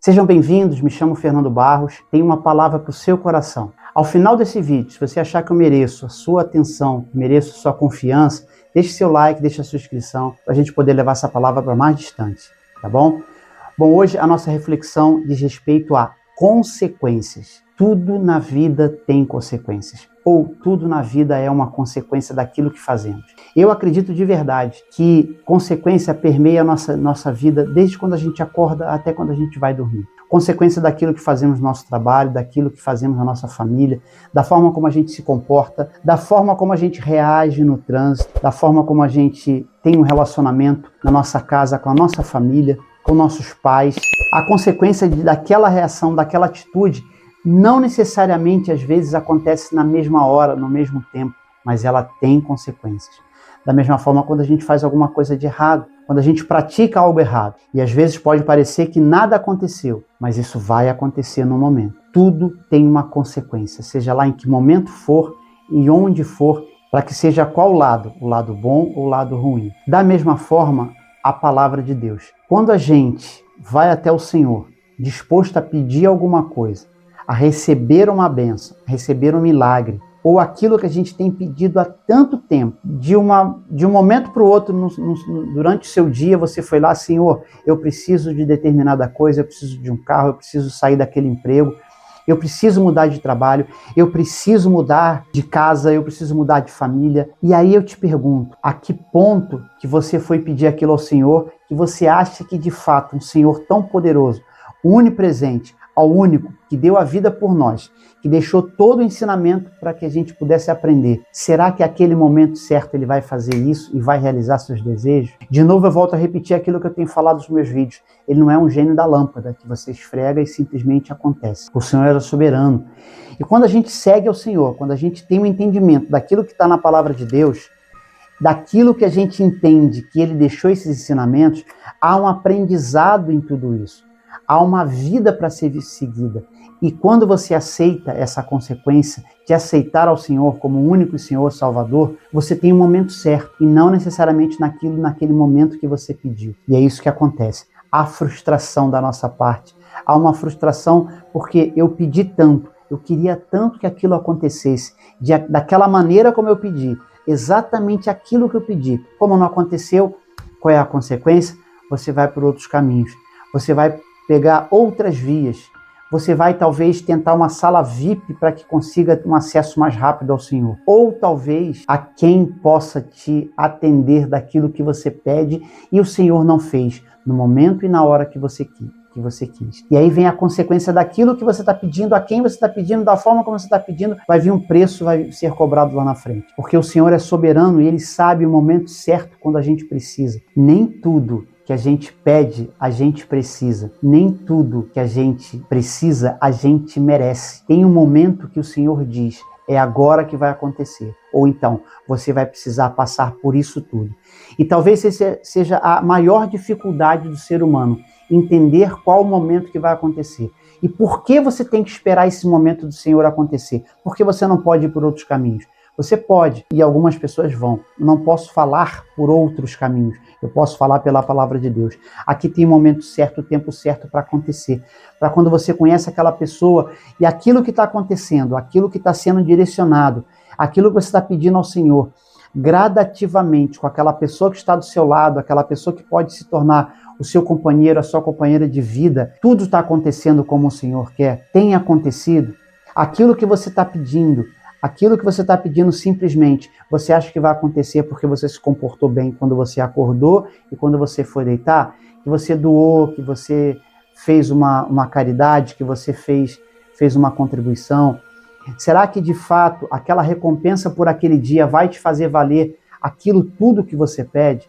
Sejam bem-vindos, me chamo Fernando Barros, tenho uma palavra para o seu coração. Ao final desse vídeo, se você achar que eu mereço a sua atenção, mereço a sua confiança, deixe seu like, deixe a sua inscrição, para a gente poder levar essa palavra para mais distante, tá bom? Bom, hoje a nossa reflexão diz respeito a consequências. Tudo na vida tem consequências, ou tudo na vida é uma consequência daquilo que fazemos. Eu acredito de verdade que consequência permeia a nossa vida desde quando a gente acorda até quando a gente vai dormir. Consequência daquilo que fazemos no nosso trabalho, daquilo que fazemos na nossa família, da forma como a gente se comporta, da forma como a gente reage no trânsito, da forma como a gente tem um relacionamento na nossa casa, com a nossa família, com nossos pais. A consequência daquela reação, daquela atitude, não necessariamente às vezes acontece na mesma hora, no mesmo tempo, mas ela tem consequências. Da mesma forma, quando a gente faz alguma coisa de errado, quando a gente pratica algo errado, e às vezes pode parecer que nada aconteceu, mas isso vai acontecer no momento. Tudo tem uma consequência, seja lá em que momento for e onde for, para que seja qual lado, o lado bom ou o lado ruim. Da mesma forma, a palavra de Deus. Quando a gente vai até o Senhor, disposto a pedir alguma coisa, a receber uma bênção, a receber um milagre, ou aquilo que a gente tem pedido há tanto tempo, de um momento para o outro, durante o seu dia, você foi lá, Senhor, eu preciso de determinada coisa, eu preciso de um carro, eu preciso sair daquele emprego, eu preciso mudar de trabalho, eu preciso mudar de casa, eu preciso mudar de família. E aí eu te pergunto, a que ponto que você foi pedir aquilo ao Senhor, que você acha que de fato um Senhor tão poderoso, onipresente, ao único que deu a vida por nós, que deixou todo o ensinamento para que a gente pudesse aprender. Será que aquele momento certo ele vai fazer isso e vai realizar seus desejos? De novo eu volto a repetir aquilo que eu tenho falado nos meus vídeos. Ele não é um gênio da lâmpada que você esfrega e simplesmente acontece. O Senhor era soberano. E quando a gente segue ao Senhor, quando a gente tem um entendimento daquilo que está na palavra de Deus, daquilo que a gente entende que Ele deixou esses ensinamentos, há um aprendizado em tudo isso. Há uma vida para ser seguida. E quando você aceita essa consequência de aceitar ao Senhor como o único Senhor Salvador, você tem um momento certo e não necessariamente naquele momento que você pediu. E é isso que acontece. Há frustração da nossa parte. Há uma frustração porque eu pedi tanto, eu queria tanto que aquilo acontecesse, daquela maneira como eu pedi, exatamente aquilo que eu pedi. Como não aconteceu, qual é a consequência? Você vai por outros caminhos. Você vai pegar outras vias. Você vai talvez tentar uma sala VIP para que consiga um acesso mais rápido ao Senhor. Ou talvez a quem possa te atender daquilo que você pede e o Senhor não fez no momento e na hora que você quis. E aí vem a consequência daquilo que você está pedindo, a quem você está pedindo, da forma como você está pedindo, vai vir um preço, vai ser cobrado lá na frente. Porque o Senhor é soberano e Ele sabe o momento certo quando a gente precisa. Nem tudo que a gente pede, a gente precisa. Nem tudo que a gente precisa, a gente merece. Tem um momento que o Senhor diz, é agora que vai acontecer. Ou então, você vai precisar passar por isso tudo. E talvez essa seja a maior dificuldade do ser humano, entender qual o momento que vai acontecer. E por que você tem que esperar esse momento do Senhor acontecer? Por que você não pode ir por outros caminhos? Você pode, e algumas pessoas vão. Não posso falar por outros caminhos. Eu posso falar pela palavra de Deus. Aqui tem o momento certo, o tempo certo para acontecer. Para quando você conhece aquela pessoa e aquilo que está acontecendo, aquilo que está sendo direcionado, aquilo que você está pedindo ao Senhor, gradativamente, com aquela pessoa que está do seu lado, aquela pessoa que pode se tornar o seu companheiro, a sua companheira de vida, tudo está acontecendo como o Senhor quer. Tem acontecido. Aquilo que você está pedindo, aquilo que você está pedindo simplesmente, você acha que vai acontecer porque você se comportou bem quando você acordou e quando você foi deitar? Que você doou, que você fez uma caridade, que você fez uma contribuição? Será que de fato aquela recompensa por aquele dia vai te fazer valer aquilo tudo que você pede?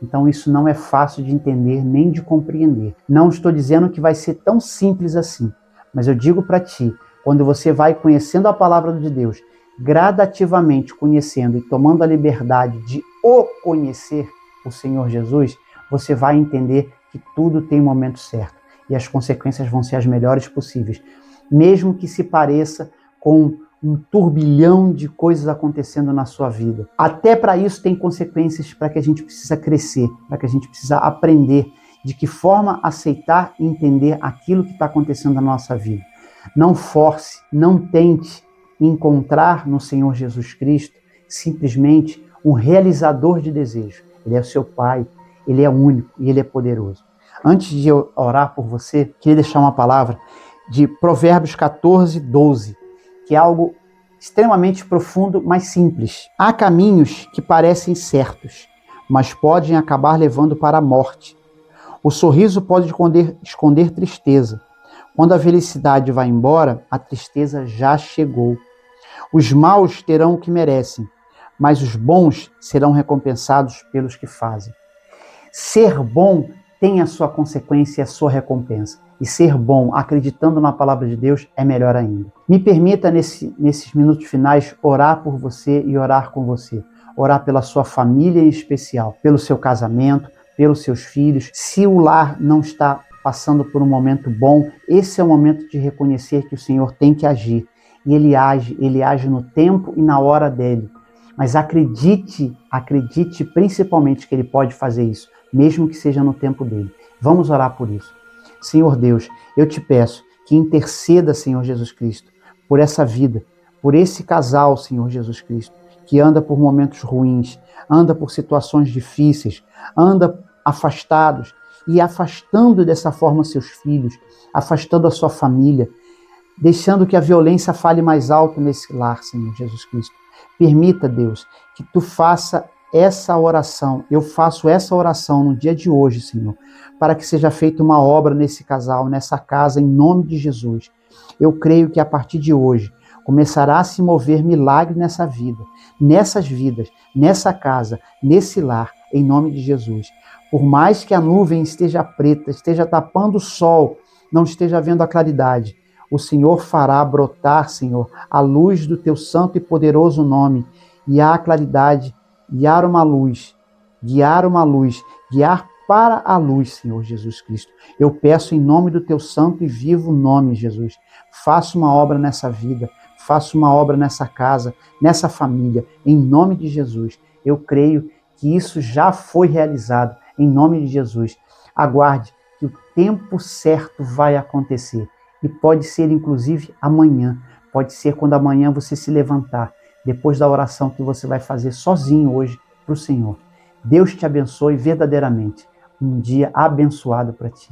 Então isso não é fácil de entender nem de compreender. Não estou dizendo que vai ser tão simples assim, mas eu digo para ti, quando você vai conhecendo a palavra de Deus, gradativamente conhecendo e tomando a liberdade de o conhecer, o Senhor Jesus, você vai entender que tudo tem um momento certo e as consequências vão ser as melhores possíveis, mesmo que se pareça com um turbilhão de coisas acontecendo na sua vida. Até para isso tem consequências para que a gente precisa crescer, para que a gente precisa aprender. de que forma aceitar e entender aquilo que está acontecendo na nossa vida. Não force, não tente encontrar no Senhor Jesus Cristo simplesmente um realizador de desejo. Ele é o seu Pai, Ele é único e Ele é poderoso. Antes de eu orar por você, queria deixar uma palavra de Provérbios 14, 12, que é algo extremamente profundo, mas simples. Há caminhos que parecem certos, mas podem acabar levando para a morte. O sorriso pode esconder tristeza. Quando a felicidade vai embora, a tristeza já chegou. Os maus terão o que merecem, mas os bons serão recompensados pelos que fazem. Ser bom tem a sua consequência e a sua recompensa. E ser bom, acreditando na palavra de Deus, é melhor ainda. Me permita, nesses minutos finais, orar por você e orar com você. Orar pela sua família em especial, pelo seu casamento, pelos seus filhos. Se o lar não está passando por um momento bom, esse é o momento de reconhecer que o Senhor tem que agir. E Ele age no tempo e na hora dele. Mas acredite principalmente que Ele pode fazer isso, mesmo que seja no tempo dele. Vamos orar por isso. Senhor Deus, eu te peço que interceda, Senhor Jesus Cristo, por essa vida, por esse casal, Senhor Jesus Cristo, que anda por momentos ruins, anda por situações difíceis, anda afastados e afastando dessa forma seus filhos, afastando a sua família, deixando que a violência fale mais alto nesse lar, Senhor Jesus Cristo. Permita, Deus, que tu faça essa oração, eu faço essa oração no dia de hoje, Senhor, para que seja feita uma obra nesse casal, nessa casa, em nome de Jesus. Eu creio que a partir de hoje começará a se mover milagre nessa vida, nessas vidas, nessa casa, nesse lar, em nome de Jesus. Por mais que a nuvem esteja preta, esteja tapando o sol, não esteja vendo a claridade, o Senhor fará brotar, Senhor, a luz do teu santo e poderoso nome, e a claridade, guiar para a luz, Senhor Jesus Cristo. Eu peço em nome do teu santo e vivo nome, Jesus. Faça uma obra nessa vida, faça uma obra nessa casa, nessa família, em nome de Jesus. Eu creio que isso já foi realizado, em nome de Jesus. Aguarde que o tempo certo vai acontecer. E pode ser, inclusive, amanhã. Pode ser quando amanhã você se levantar, depois da oração que você vai fazer sozinho hoje para o Senhor. Deus te abençoe verdadeiramente. Um dia abençoado para ti.